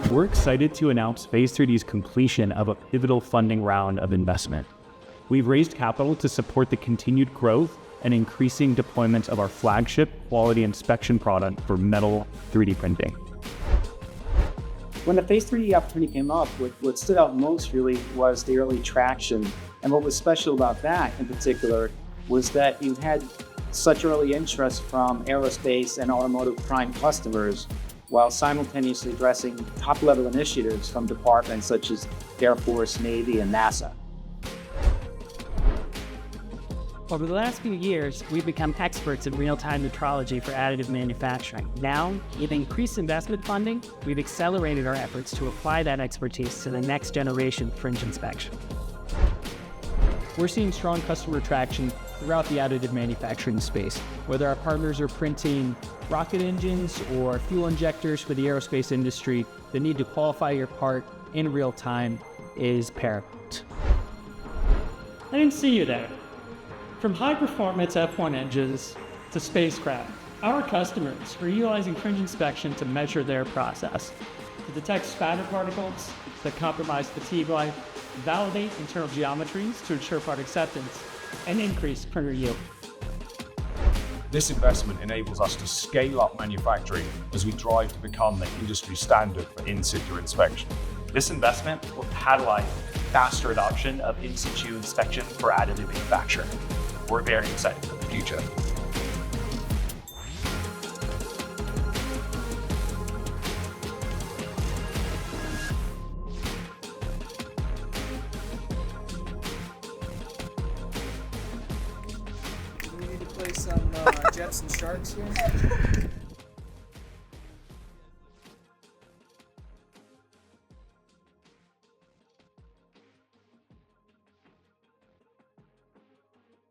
We're excited to announce Phase3D's completion of a pivotal funding round of investment. We've raised capital to support the continued growth and increasing deployment of our flagship quality inspection product for metal 3D printing. When the Phase3D opportunity came up, what stood out most really was the early traction. And what was special about that in particular was that you had such early interest from aerospace and automotive prime customers, while simultaneously addressing top-level initiatives from departments such as Air Force, Navy, and NASA. Over the last few years, we've become experts in real-time metrology for additive manufacturing. Now, with increased investment funding, we've accelerated our efforts to apply that expertise to the next generation Fringe Inspection. We're seeing strong customer traction throughout the additive manufacturing space, whether our partners are printing rocket engines or fuel injectors for the aerospace industry. The need to qualify your part in real time is paramount. I didn't see you there. From high-performance F1 engines to spacecraft, our customers are utilizing Fringe Inspection to measure their process, to detect spatter particles that compromise fatigue life, validate internal geometries to ensure part acceptance, and increase printer yield. This investment enables us to scale up manufacturing as we drive to become the industry standard for in-situ inspection. This investment will catalyze faster adoption of in-situ inspection for additive manufacturing. We're very excited for the future. Do we need to play some Jets and Sharks here?